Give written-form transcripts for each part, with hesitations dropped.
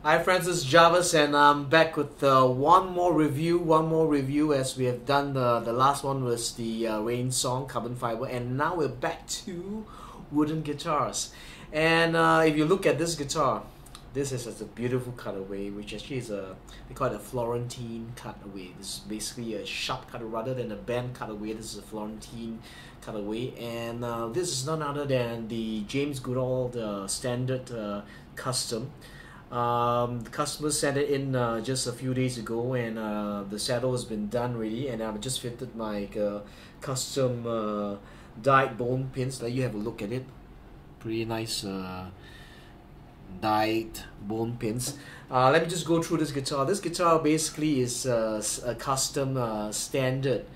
Hi friends, it's Jarvis and I'm back with one more review as we have done the last one was the rain song, carbon fiber, and now we're back to wooden guitars. And if you look at this guitar, this is a beautiful cutaway, which actually is they call it a Florentine cutaway. This is basically a sharp cutaway rather than a bend cutaway. This is a Florentine cutaway, and this is none other than the James Goodall standard custom. The customer sent it in just a few days ago, and the saddle has been done already, and I've just fitted my custom dyed bone pins. Let you have a look at it. Pretty nice dyed bone pins. Let me just go through this guitar. This guitar basically is a custom standard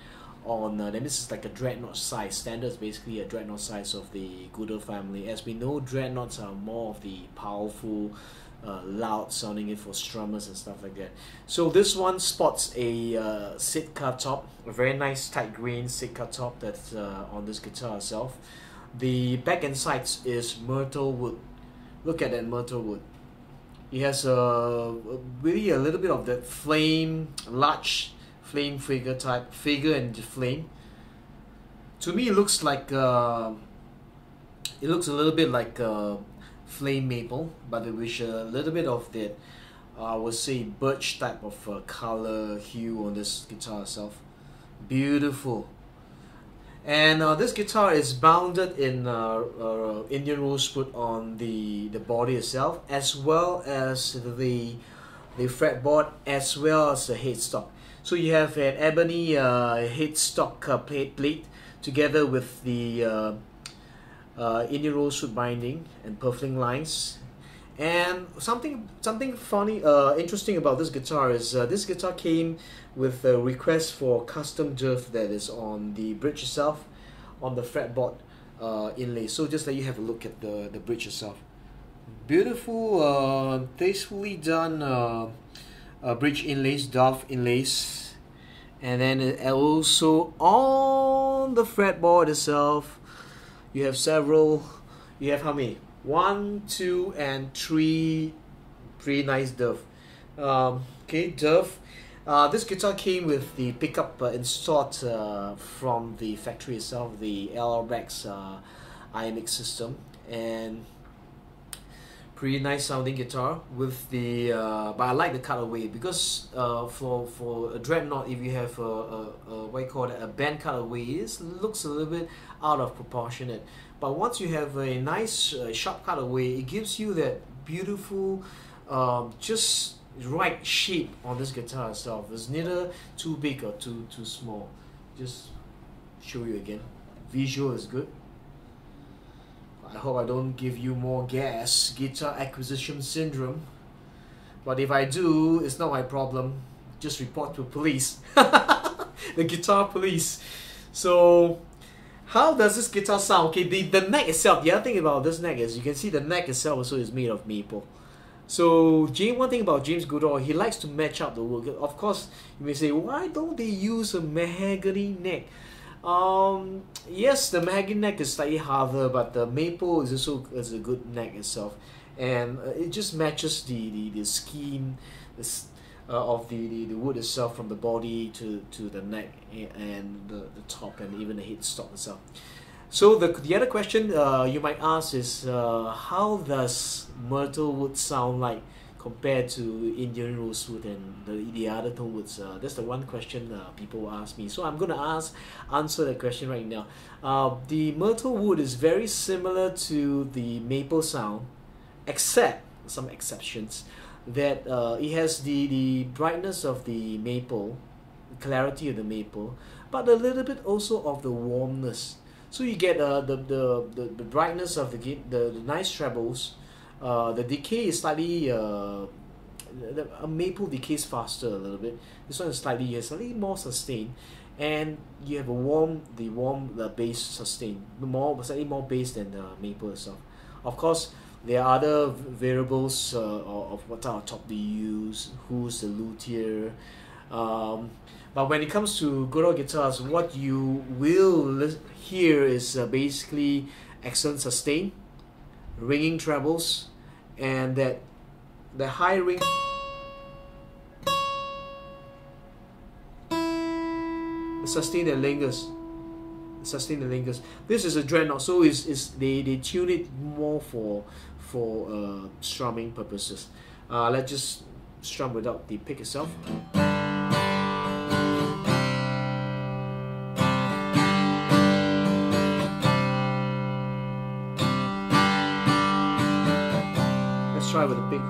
on this is like a dreadnought size. Standard is basically a dreadnought size of the Goodall family. As we know, dreadnoughts are more of the powerful, loud sounding it for strummers and stuff like that. So this one sports a sitka top, a very nice tight grain sitka top that's on this guitar itself. The back and sides is myrtle wood. Look at that myrtle wood. It has really a little bit of that large flame figure and flame. To me, it looks like it looks a little bit like flame maple, but with a little bit of that I would say birch type of color hue on this guitar itself. Beautiful. And this guitar is bounded in Indian rosewood on the body itself, as well as the fretboard, as well as the headstock. So you have an ebony headstock plate together with the Indian rosewood binding and purfling lines. And something funny, interesting about this guitar is this guitar came with a request for custom dove that is on the bridge itself, on the fretboard inlay. So just let you have a look at the bridge itself. Beautiful, tastefully done bridge inlays, dove inlays, and then also on the fretboard itself you have several. You have how many? 1, 2, and 3 pretty nice dove. Okay, dove. This guitar came with the pickup installed from the factory itself, the LRX ionic system, and pretty nice sounding guitar with the but I like the cutaway because for a dreadnought, if you have what you call it, a bend cutaway, it looks a little bit out of proportionate. But once you have a nice sharp cutaway, it gives you that beautiful just right shape on this guitar itself. It's neither too big or too small. Just show you again. Visual is good. I hope I don't give you more gas, guitar acquisition syndrome. But if I do, it's not my problem. Just report to police. The guitar police. So how does this guitar sound? Okay, the neck itself, the other thing about this neck is you can see the neck itself also is made of maple. So one thing about James Goodall, he likes to match up the wood. Of course, you may say, why don't they use a mahogany neck? Yes, the mahogany neck is slightly harder, but the maple is also a good neck itself, and it just matches the scheme of the wood itself, from the body to the neck and the top and even the headstock itself. So the other question you might ask is how does myrtle wood sound like compared to Indian rosewood and the other tone woods? That's the one question people ask me. So I'm going to answer the question right now. The myrtle wood is very similar to the maple sound, except some exceptions, that it has the brightness of the maple, the clarity of the maple, but a little bit also of the warmness. So you get the brightness of the nice trebles. The decay is slightly a maple decays faster a little bit. This one is slightly more sustained, and you have the bass sustained, slightly more bass than the maple itself. Of course, there are other variables of what type of top they use, who's the luthier. But when it comes to Goodall guitars, what you will hear is basically excellent sustain, ringing trebles, and that the high ring, the sustain that lingers. Sustain the lingers. This is a dreadnought, so they tune it more for strumming purposes. Let's just strum without the pick itself. Let's try with the pick.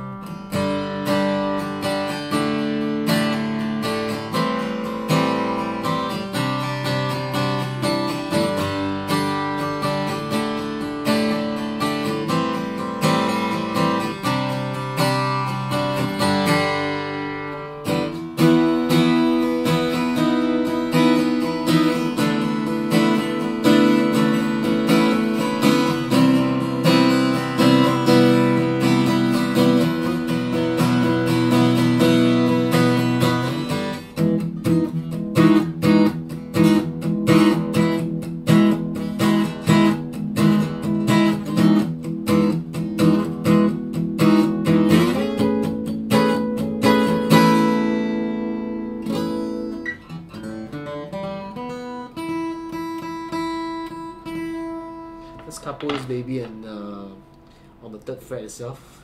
Let's couple this baby and on the 3rd fret itself.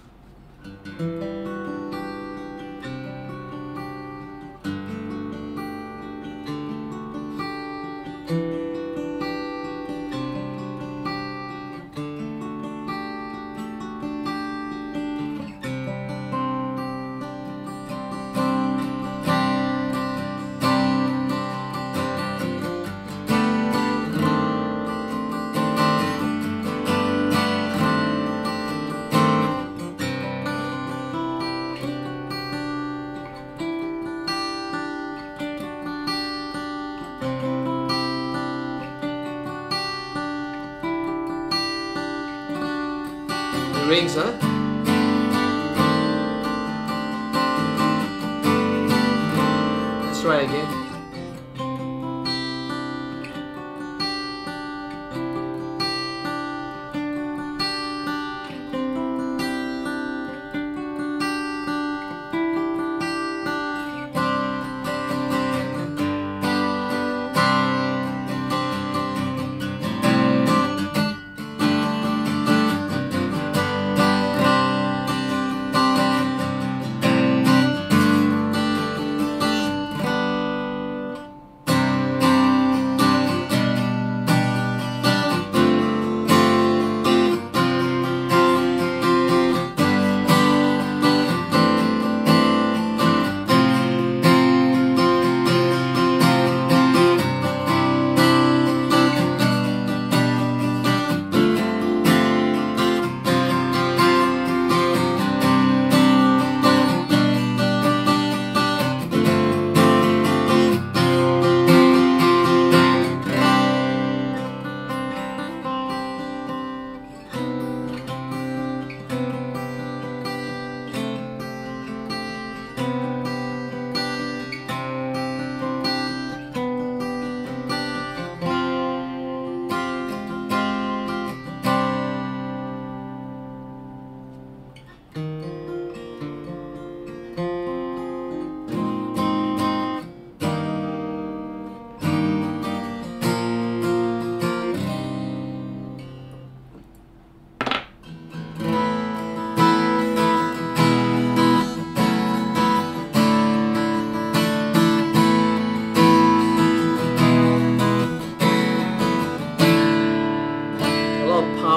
Rings, huh? Let's try again.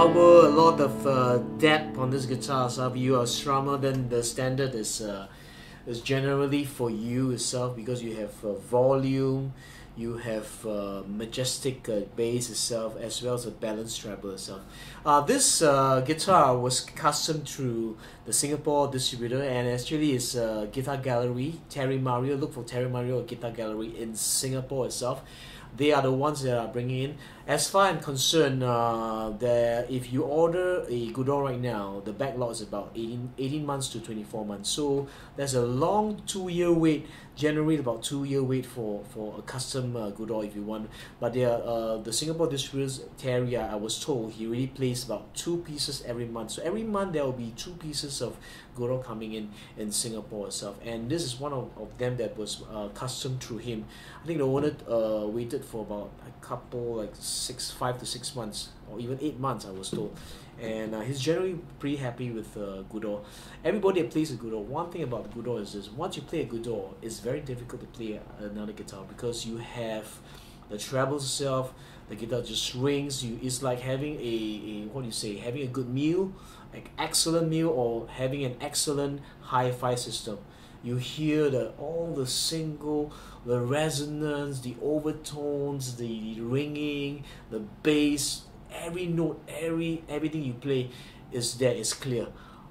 A lot of depth on this guitar. So if you are a strummer, then the standard is generally for you itself, because you have volume, you have majestic bass itself, as well as a balanced treble itself. This guitar was custom through the Singapore distributor, and actually is Guitar Gallery, Terry Mario. Look for Terry Mario or Guitar Gallery in Singapore itself. They are the ones that are bringing in, As far as I'm concerned, if you order a Goodall right now, the backlog is about 18 months to 24 months. So there's a long 2-year wait, generally about 2-year wait for a custom Goodall if you want. But the Singapore distributor's Terry, I was told he really plays about 2 pieces every month. So every month there will be 2 pieces of Goodall coming in Singapore itself. And this is one of them that was custom through him. I think the owner waited for about a couple, like 5 to 6 months, or even 8 months, I was told. And he's generally pretty happy with Goodall. Everybody that plays a Goodall, one thing about the Goodall is this: once you play a Goodall, it's very difficult to play another guitar, because you have the trebles itself, the guitar just rings. It's like having having a good meal, like excellent meal, or having an excellent hi-fi system. You hear all the single, the resonance, the overtones, the ringing, the bass, every note, everything you play is there, is clear.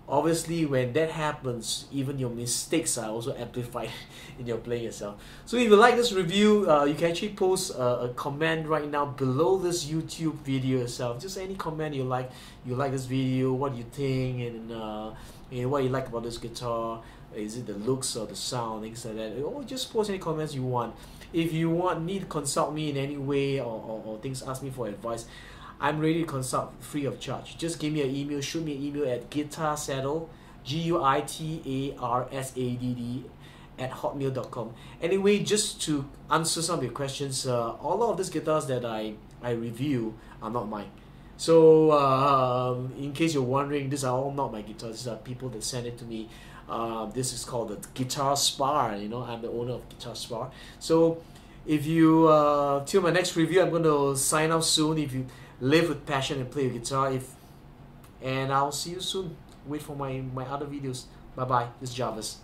Obviously, when that happens, even your mistakes are also amplified in your playing itself. So if you like this review, you can actually post a comment right now below this YouTube video itself. Just any comment you like this video, what do you think, and what you like about this guitar. Is it the looks or the sound, things like that? Or just post any comments you want. If you want me to consult me in any way, or things, ask me for advice, I'm ready to consult free of charge. Just give me an email, shoot me an email at guitarsaddle, GUITARSADD @hotmail.com. Anyway, just to answer some of your questions, all of these guitars that I review are not mine. So in case you're wondering, these are all not my guitars. These are people that send it to me. This is called the Guitar Spar. You know, I'm the owner of Guitar Spar. So if you till my next review, I'm going to sign off soon. If you live with passion and play your guitar, and I'll see you soon. Wait for my other videos. Bye bye. This is Jarvis.